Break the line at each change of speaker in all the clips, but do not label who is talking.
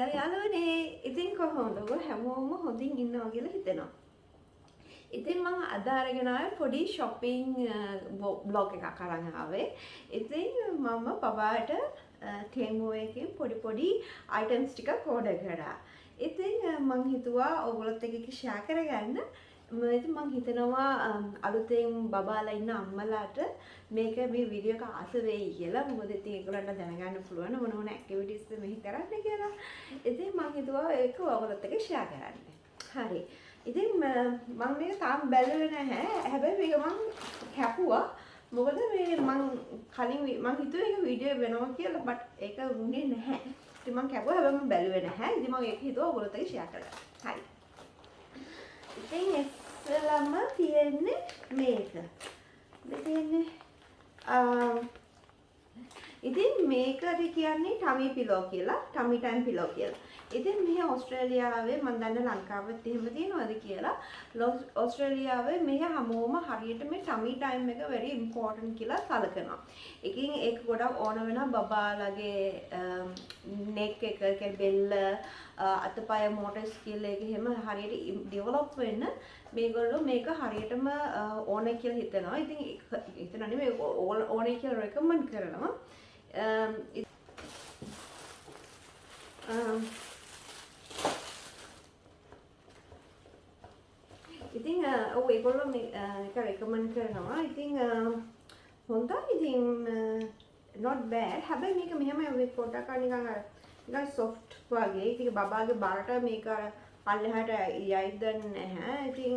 හෙල්ල යාළුවනේ ඉතින් කොහොමද ඔයගොල්ලෝ හැමෝම හොඳින් ඉන්නවා කියලා හිතෙනවා. ඉතින් මම අද අරගෙන ආවේ පොඩි shopping vlog එකක් අරන් ආවේ. ඉතින් මම බබාට Temu එකෙන් පොඩි items ටිකක් order කරා. ඉතින් මම හිතුවා ඔයගොල්ලොත් එක්ක share කරගන්න. ඉතින් මම හිතනවා අලුතෙන් බබාලා ඉන්න අම්මලාට මේක මේ වීඩියෝ එක ආස වෙයි කියලා. මොකද ඉතින් ඒගොල්ලන්ට දැනගන්න පුළුවන් මොන ඇක්ටිවිටීස් මෙහි කරන්න කියලා. ඉතින් මම හිතුවා ඒක ඔයගොල්ලොත් එක්ක share කරන්න. හරි. ඉතින් මම මේක තාම බැලුවේ නැහැ. හැබැයි මේක මම කැපුවා. මොකද මේ මම කලින් මම හිතුවේ ඒක වීඩියෝ වෙනවා කියලා බට් ඒක වුණේ නැහැ. ඉතින් මම කැපුවා හැබැයි මම බැලුවේ නැහැ. ඉතින් මම ඒක හිතුවා ඔයගොල්ලොත් එක්ක share කරගන්න. හරි. ඉතින් ඉස්සෙල්ලාම තියෙන්නේ මේක. තියෙන්නේ ඉතින් මේකට කියන්නේ ටමි පිලෝ කියලා, ටමි ටයිම් පිලෝ කියලා. ඉතින් මේ ඕස්ට්‍රේලියාවේ මම දන්නේ ලංකාවෙත් එහෙම තියෙනවද කියලා. ඕස්ට්‍රේලියාවේ මේ හැමෝම හරියට මේ ටමි ටයිම් එක very important කියලා සලකනවා. ඒකින් ඒක ගොඩක් ඕන වෙනවා බබාලගේ neck එක, කියන්නේ බෙල්ල, අතපය motor skill එක එහෙම හරියට develop වෙන්න මේගොල්ලෝ මේක හරියටම ඕනේ කියලා හිතනවා. ඉතින් හිතනවා නෙමෙයි ඕනේ කියලා recommend කරනවා. ඉතින් ඔව් ඒගොල්ලෝ මේක recommend කරනවා. ඉතින් හොඳයි. ඉතින් not bad. හැබැයි මේක මෙහෙම වෙයි පොඩ්ඩක් නිකන් soft වගේ. ඉතින් බබාගේ බරට මේක පල්ලෙහාට යයිද නැහැ. ඉතින්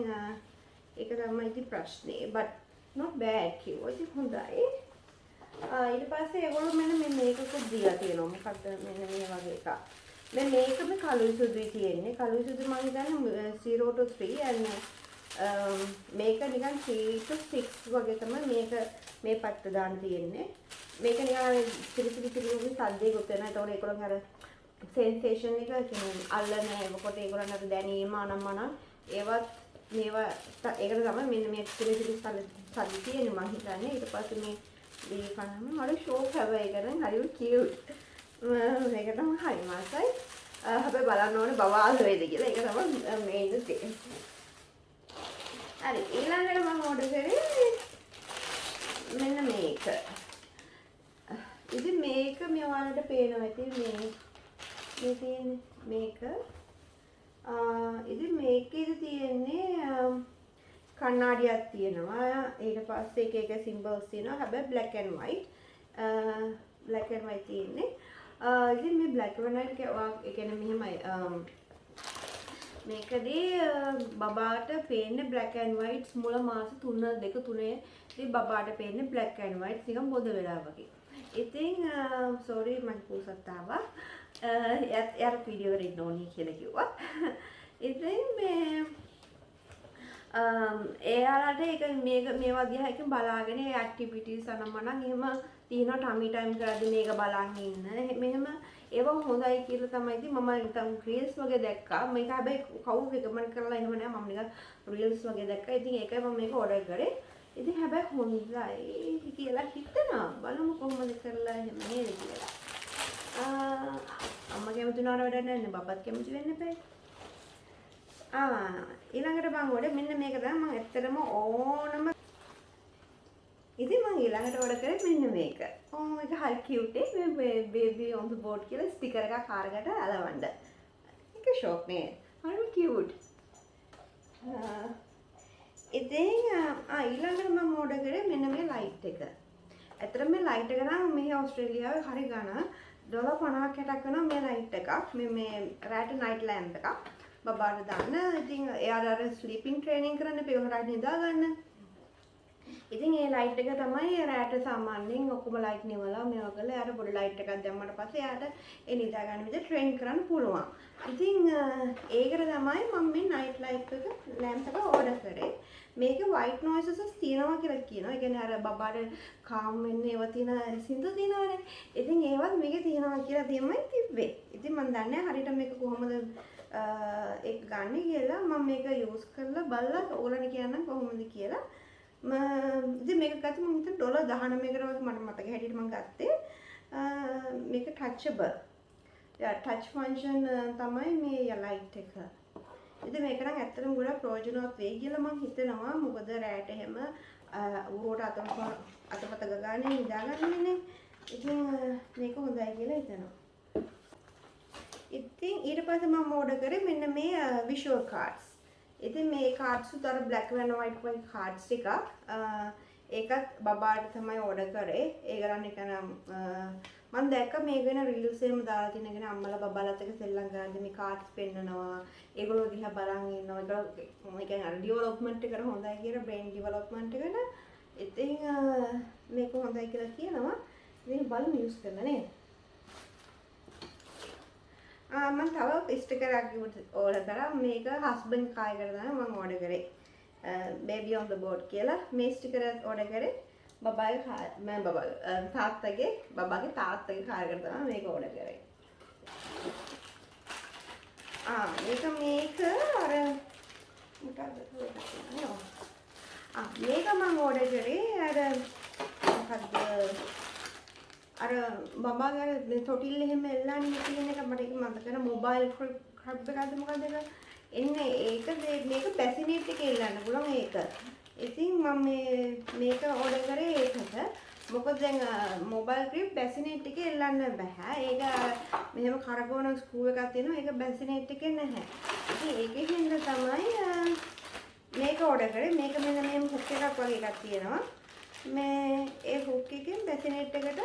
ඒක තමයි ඉතින් ප්‍රශ්නේ. but not bad කිව්වා. ඉතින් හොඳයි. ඊට පස්සේ ඒගොල්ලෝ මෙන්න මේකකුත් දීලා තියෙනවා. මොකද්ද මෙන්න මේ වගේ එකක්. දැන් මේකම කළුයි සුදුයි තියෙන්නේ. කළුයි සුදු මම හිතන්නේ 0 to 3 and මේක නිකන් 3 to 6 වගේ තමයි මේක මේ පැත්ත දාන්න තියෙන්නේ. මේක නිකන් පිරිසිදු සද්දයකට වෙනවා. ඒතකොට ඒගොල්ලෝ අර sensation එක කියන්නේ අල්ලන ඒකට ඒගොල්ලන්ට දැනීම අනම්මන ඒවත් මේවා ඒකට තමයි මෙන්න මේ පිරිසිදු සද්ද තියෙන්නේ මම හිතන්නේ. ඊට පස්සේ මේ දී කනම මට ෂෝක් හැබැයි ඒක නම් හරිම කියුට්. මේක තමයි හරි මාසයි. හැබැයි බලන්න ඕනේ බවාල වේද කියලා. ඒක තමයි මේන් දේ. හරි ඊළඟට මම ඕඩර් කරේ මෙන්න මේක. ඉතින් මේක මේ ඔයාලට පේනවා. ඉතින් මේ තියෙන්නේ මේක. ඉතින් මේකේ තියෙන්නේ කණ්ණාඩියක් තියෙනවා. ඊට පස්සේ එක symbols තියෙනවා. හැබැයි black and white. black and white තියෙන්නේ. ඉතින් මේ black and white ඒ කියන්නේ මෙහෙමයි. මේකදී බබාට පේන්නේ black and white මුල මාස 3 2 3 ඉතින් බබාට පේන්නේ black and white නිකන් බොද වෙලා වගේ. ඉතින් sorry මම පුසත් ආවා. යාර වීඩියෝ එක ඉන්න ඕනේ කියලා කිව්වා. ඉතින් මේ එයාලට ඒක මේවා දිහා එකෙන් බලාගෙන ඒ ඇක්ටිවිටීස් අනම්මනම් එහෙම තියෙනවා ටමි ටයිම් කරද්දී මේක බලන් ඉන්න. මෙහෙම ඒව හොඳයි කියලා තමයි ඉතින් මම නිකන් රීල්ස් වගේ දැක්කා. මේක හැබැයි කවුරු රෙකමන්ඩ් කරලා එහෙම නෑ. මම නිකන් රීල්ස් වගේ දැක්කා. ඉතින් ඒකයි මම මේක ඕඩර් කරේ. ඉතින් හැබැයි හොඳයි කියලා හිතනවා. බලමු කොහොමද කරලා එහෙම නේද කියලා. අම්මා කැමති වුණාට වැඩක් නැහැ. බබත් කැමති වෙන්න එපා. ඊළඟට මම ඕඩර් මෙන්න මේක තමයි මම ඇත්තටම ඕනම ඉතින් මම ඊළඟට ඕඩර් කරේ මෙන්න මේක. මේක හරි කියුට් මේ බේබි on the board කියලා ස්ටිකර් එකක් කාර්කට අලවන්න. ඒක ෂොක් නේ. හරි කියුට්. ඉතින් ඊළඟට මම ඕඩර් කරේ මෙන්න මේ ලයිට් එක. ඇත්තටම මේ ලයිට් එක නම් මේ ඕස්ට්‍රේලියාවේ හරි ගන්න $50 60ක් වෙනවා මේ ලයිට් එකක්. මේ රෑට නයිට් ලැම්ප් එකක්. බබාට දාන්න. ඉතින් එයාලා අර ස්ලීපින් ට්‍රේනින් කරන්න පෙවහරට නිදා ගන්න. ඉතින් ඒ ලයිට් එක තමයි රෑට සාමාන්‍යයෙන් ඔක්කොම ලයිට් නිවලා මේවා කරලා එයාට පොඩි ලයිට් එකක් දැම්මට පස්සේ එයාට ඒ නිදා ගන්න විදිහට ට්‍රේන් කරන්න පුළුවන්. ඉතින් ඒකට තමයි මම මේ නයිට් ලයිට් එක ලැම්ප් එක ඕඩර් කරේ. මේක white noises තියෙනවා කියලා කියනවා. ඒ කියන්නේ අර බබාට calm වෙන්න ඒවා තියෙන සින්දු තියෙනවානේ. ඉතින් ඒවත් මේකේ තියෙනවා කියලා තමයි තිබ්බේ. ඉතින් මම දන්නේ හරියට මේක කොහොමද ඒක ගන්න කියලා. මම මේක යූස් කරලා බලලා ඕගොල්ලන්ට කියන්නම් කොහොමද කියලා. ඉතින් මේක ගත්තම මම හිතුවා $19කට වගේ මට මතක හැටියට මම ගත්තේ. මේක ටච්චබල්. ටච් ෆන්ක්ෂන් තමයි මේ ලයිට් එක. ඉතින් මේක නම් ඇත්තටම ගොඩක් ප්‍රයෝජනවත් වෙයි කියලා මම හිතනවා. මොකද රැට එහෙම ඌරුවට අතපත ගගානේ නිදාගන්නනේ. ඉතින් මේක හොඳයි කියලා හිතනවා. ඉතින් ඊට පස්සේ මම ඕඩර් කරේ මෙන්න මේ විෂුවල් කාඩ්ස්. ඉතින් මේ කාඩ්ස් උතර බ්ලැක් and white වගේ කාඩ්ස් ටිකක්. ඒකත් බබාට තමයි ඕඩර් කරේ. ඒගොල්ලන් එක නම් මම දැක්ක මේ වෙන රීල්ස් එකම දාලා තිනගෙන අම්මලා බබාලත් එක්ක සෙල්ලම් කරද්දි මේ කාඩ්ස් පෙන්නනවා. ඒගොල්ලෝ දිහා බලන් ඉන්නවා. ඒගොල්ලෝ මේ කියන්නේ ඩෙවලොප්මන්ට් එකට හොඳයි කියලා බ්‍රේන් ඩෙවලොප්මන්ට් එකට. ඉතින් මේක හොඳයි කියලා කියනවා. ඉතින් බලමු යූස් කරලා නේද? මම තව ස්ටිකරයක් ඕඩර් කරා. මේක හස්බන්ඩ් කායකට දාන්න මම ඕඩර් කරේ. baby on the board කියලා මේ ස්ටිකර් එක ඕඩර් කරේ. බබාගේ තාත්තගේ තාත්තගේ කාර්යකට තමයි මේක ඕඩර් කරේ. මේක අර මොකක්ද මේක මම ඕඩර් කරේ අර බබාගේ තොටිල්ල එහෙම එල්ලන්නේ තියෙන එක මට ඒක මතක නැහැ. මොබයිල් ක්‍රබ් එකක්ද මොකක්ද ඒක එන්නේ ඒක මේක බැසිනේට් එකේ එල්ලන්න පුළුවන් ඒක. ඉතින් මම මේක ඕඩර් කරේ ඒකට. මොකද දැන් මොබයිල් ක්‍රිප් බැසිනේට් එකේ එල්ලන්න බෑ. ඒක මෙහෙම කරකවන ස්ක්‍රූ එකක් තියෙනවා. ඒක බැසිනේට් එකේ නැහැ. ඉතින් ඒකෙන් හින්දා තමයි මේක ඕඩර් කරේ. මේක මෙන්න මේ හුක් එකක් වගේ එකක් තියෙනවා. මේ ඒ හුක් එකෙන් බැසිනේට් එකට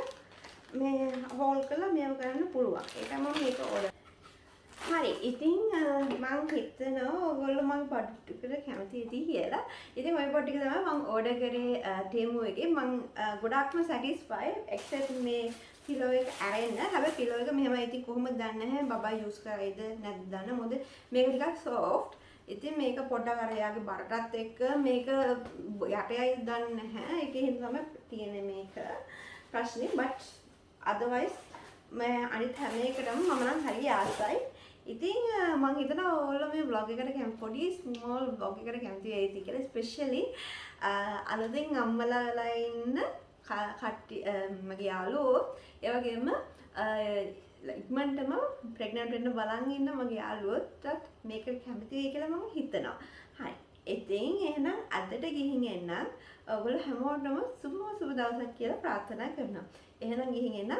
මේ හෝල් කරලා මේව කරන්න පුළුවන්. ඒක මම මේක ඕඩර්. හරි. ඉතින් මම හිතනවා ඔයගොල්ලෝ මම පොඩ්ඩකට කැමති ඇති කියලා. ඉතින් ওই පොඩ් ටික තමයි මම ඕඩර් කරේ Temu එකේ. මම ගොඩක්ම satisfy except මේ පිලෝ එක අරෙන්න. හැබැයි පිලෝ එක මෙහෙමයි. ඉතින් කොහොමද දන්නේ නැහැ බබා යූස් කරයිද නැද්ද දන්න. මොකද මේක ටිකක් soft. ඉතින් මේක පොඩ්ඩක් අර එයාගේ බරටත් එක්ක මේක යටයයි දන්නේ නැහැ. ඒකේ හින්දා තමයි තියෙන්නේ මේක ප්‍රශ්නේ. but otherwise මම අනිත් හැම එකටම මම නම් හරි ආසයි. ඉතින් මම හිතනවා ඔයාලා මේ vlog එකට පොඩි small vlog එකකට කැමති වෙයිද කියලා especially අලුතෙන් අම්මලා වෙලා ඉන්න කට්ටිය මගේ යාළුවෝ ඒ වගේම ඉක්මනටම ප්‍රෙග්නන්ට් වෙන්න බලන් ඉන්න මගේ යාළුවෝත් මේකට කැමති වෙයි කියලා මම හිතනවා. හරි. ඉතින් එහෙනම් අදට ගිහින් එන්න ඔයගොල්ලෝ හැමෝටම සුබ දවසක් කියලා ප්‍රාර්ථනා කරනවා. එහෙනම් ගිහින් එන්න